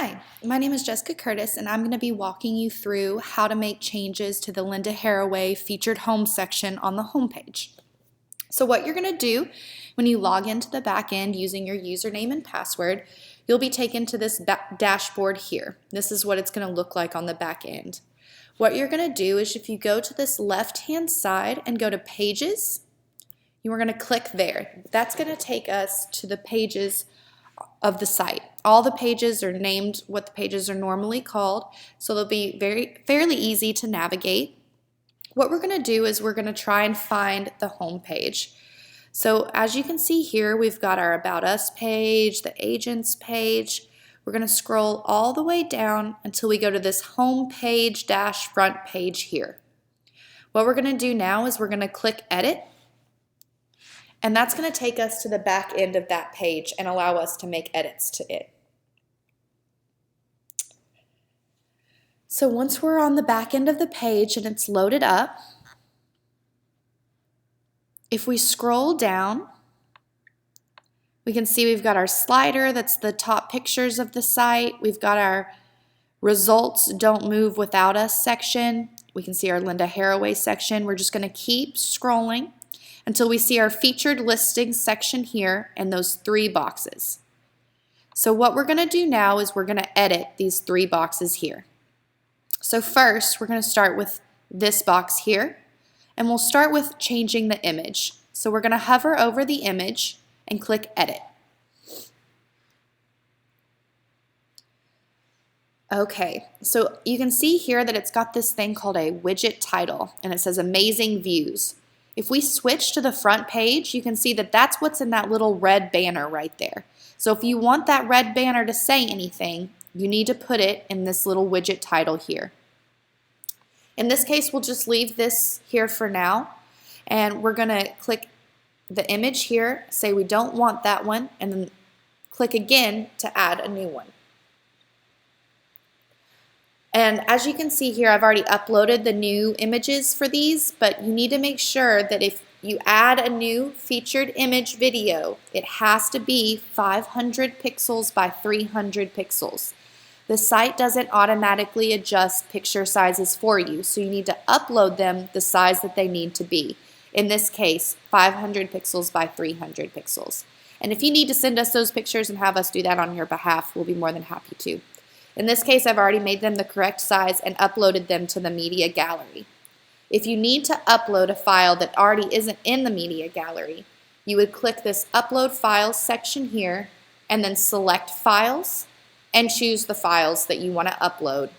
Hi, my name is Jessica Curtis, and I'm going to be walking you through how to make changes to the Lynda Haraway featured home section on the homepage. So what you're going to do when you log into the back end using your username and password, you'll be taken to this dashboard here. This is what it's going to look like on the back end. What you're going to do is if you go to this left-hand side and go to Pages, you are going to click there. That's going to take us to the pages of the site. All the pages are named what the pages are normally called, so they'll be fairly easy to navigate. What we're going to do is we're going to try and find the home page. So as you can see here, we've got our About Us page, the Agents page. We're going to scroll all the way down until we go to this home page dash front page here. What we're going to do now is we're going to click Edit. And that's going to take us to the back end of that page and allow us to make edits to it. So once we're on the back end of the page and it's loaded up, if we scroll down, we can see we've got our slider, that's the top pictures of the site. We've got our Results Don't Move Without Us section. We can see our Lynda Haraway section. We're just going to keep scrolling until we see our featured listings section here and those three boxes. So what we're going to do now is we're going to edit these three boxes here. So first, we're going to start with this box here, and we'll start with changing the image. So we're going to hover over the image and click Edit. Okay, so you can see here that it's got this thing called a widget title, and it says Amazing Views. If we switch to the front page, you can see that that's what's in that little red banner right there. So if you want that red banner to say anything, you need to put it in this little widget title here. In this case, we'll just leave this here for now, and we're going to click the image here, say we don't want that one, and then click again to add a new one. And as you can see here, I've already uploaded the new images for these, but you need to make sure that if you add a new featured image video, it has to be 500 pixels by 300 pixels. The site doesn't automatically adjust picture sizes for you, so you need to upload them the size that they need to be. In this case, 500 pixels by 300 pixels. And if you need to send us those pictures and have us do that on your behalf, we'll be more than happy to. In this case, I've already made them the correct size and uploaded them to the media gallery. If you need to upload a file that already isn't in the media gallery, you would click this Upload Files section here and then select Files and choose the files that you want to upload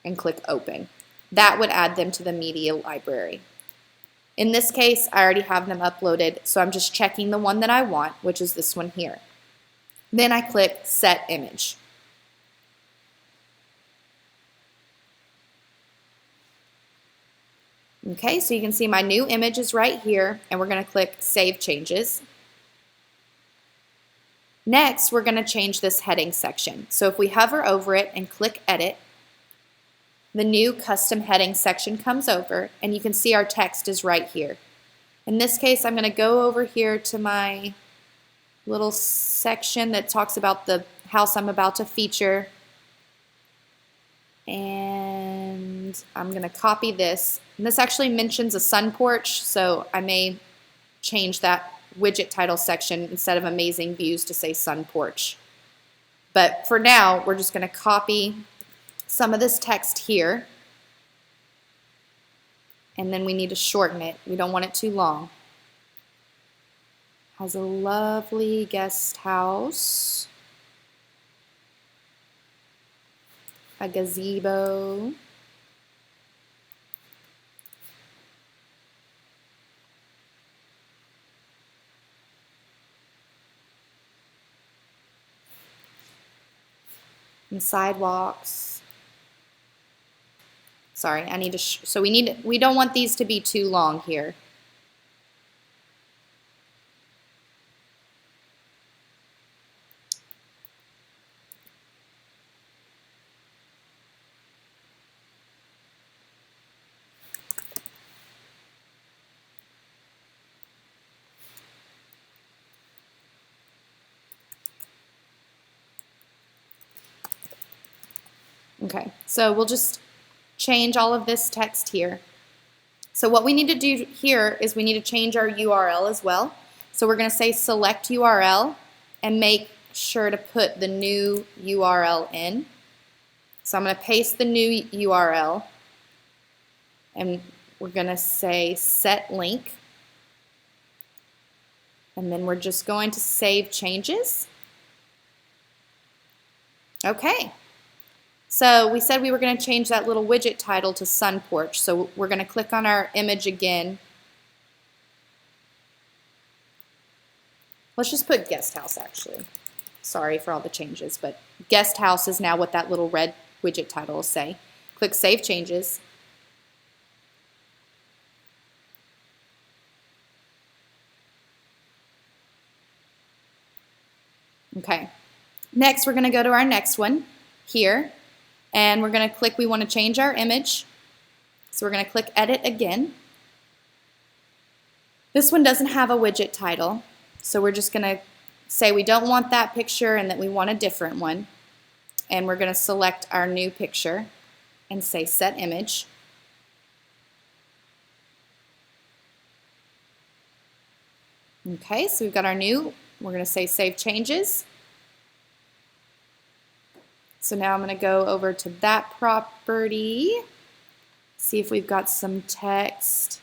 and click Open. That would add them to the media library. In this case, I already have them uploaded, so I'm just checking the one that I want, which is this one here. Then I click Set Image. Okay, so you can see my new image is right here, and we're going to click Save Changes. Next, we're going to change this heading section. So if we hover over it and click Edit, the new custom heading section comes over, and you can see our text is right here. In this case, I'm going to go over here to my little section that talks about the house I'm about to feature, and I'm going to copy this. And this actually mentions a sun porch, so I may change that widget title section instead of Amazing Views to say sun porch. But for now, we're just going to copy some of this text here, and then we need to shorten it. We don't want it too long. Has a lovely guest house, a gazebo, and sidewalks. Sorry, I need to, so we don't want these to be too long here. Okay, so we'll just change all of this text here. So what we need to do here is we need to change our URL as well. So we're going to say select URL and make sure to put the new URL in. So I'm going to paste the new URL and we're going to say set link. And then we're just going to save changes. Okay. So we said we were going to change that little widget title to Sun Porch. So we're going to click on our image again. Let's just put guest house actually. Sorry for all the changes, but guest house is now what that little red widget title will say. Click Save Changes. Okay. Next, we're going to go to our next one here. And we're going to click, we want to change our image. So we're going to click Edit again. This one doesn't have a widget title. So we're just going to say we don't want that picture and that we want a different one. And we're going to select our new picture and say Set Image. Okay, so we've got our new, we're going to say Save Changes. So now I'm going to go over to that property, see if we've got some text.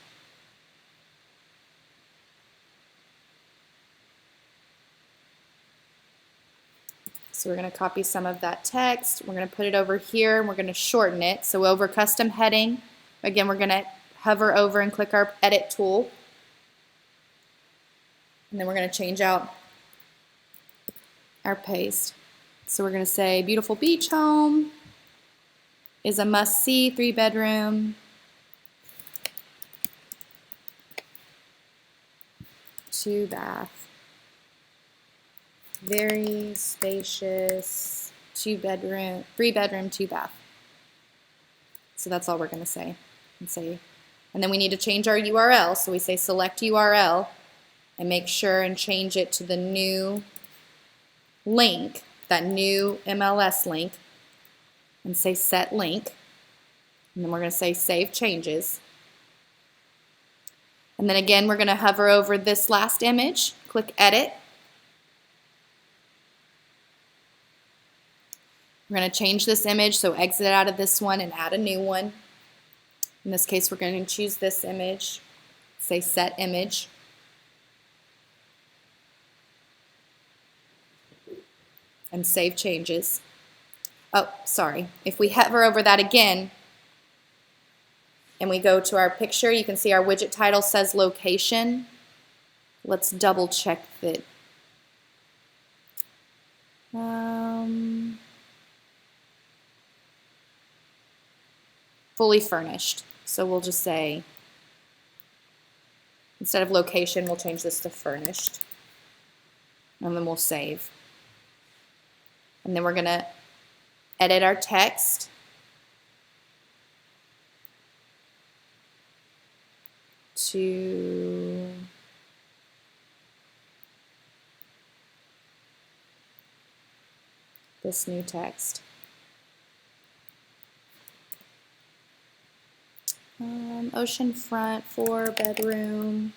So we're going to copy some of that text. We're going to put it over here and we're going to shorten it. So over Custom Heading, again, we're going to hover over and click our Edit tool. And then we're going to change out our paste. So we're going to say beautiful beach home is a must-see 3-bedroom, 2-bath, very spacious 3-bedroom, 2-bath. So that's all we're going to say. And then we need to change our URL. So we say select URL and make sure and change it to the new link, that new MLS link, and say set link. And then we're going to say save changes. And then again, we're going to hover over this last image, click edit. We're going to change this image, so exit out of this one and add a new one. In this case, we're going to choose this image, say set image. And save changes. Oh, sorry. If we hover over that again and we go to our picture, you can see our widget title says location. Let's double check that. Fully furnished. So we'll just say, instead of location, we'll change this to furnished. And then we'll save. And then we're going to edit our text. To this new text. Oceanfront, 4-bedroom,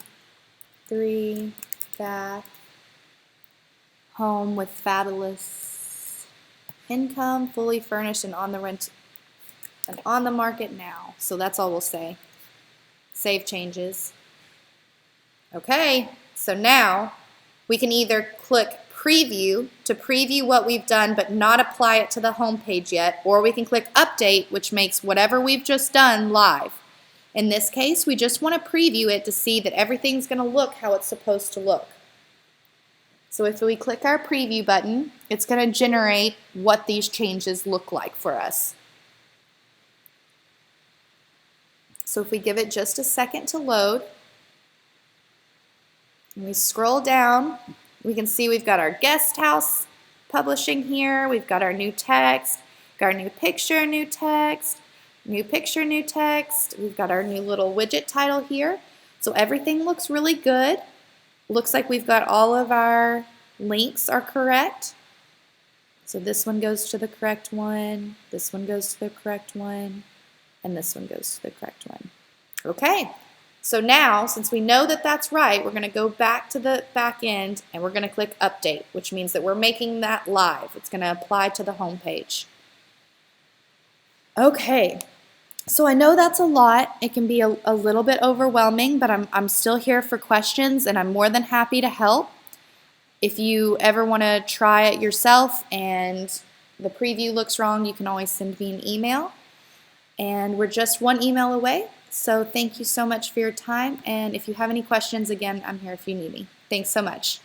3-bath, home with fabulous income, fully furnished and on the rent and on the market now. So that's all we'll say. Save changes. Okay, so now we can either click preview to preview what we've done but not apply it to the home page yet, or we can click update, which makes whatever we've just done live. In this case, we just want to preview it to see that everything's going to look how it's supposed to look. So if we click our preview button, it's going to generate what these changes look like for us. So if we give it just a second to load, and we scroll down, we can see we've got our guest house publishing here, we've got our new text, got our new picture, new text, new picture, new text, we've got our new little widget title here. So everything looks really good. Looks like we've got all of our links are correct. So this one goes to the correct one, this one goes to the correct one, and this one goes to the correct one. Okay, so now since we know that that's right, we're going to go back to the back end and we're going to click Update, which means that we're making that live. It's going to apply to the home page. Okay, so I know that's a lot. It can be a little bit overwhelming, but I'm still here for questions and I'm more than happy to help. If you ever want to try it yourself and the preview looks wrong, you can always send me an email. And we're just one email away. So thank you so much for your time. And if you have any questions, again, I'm here if you need me. Thanks so much.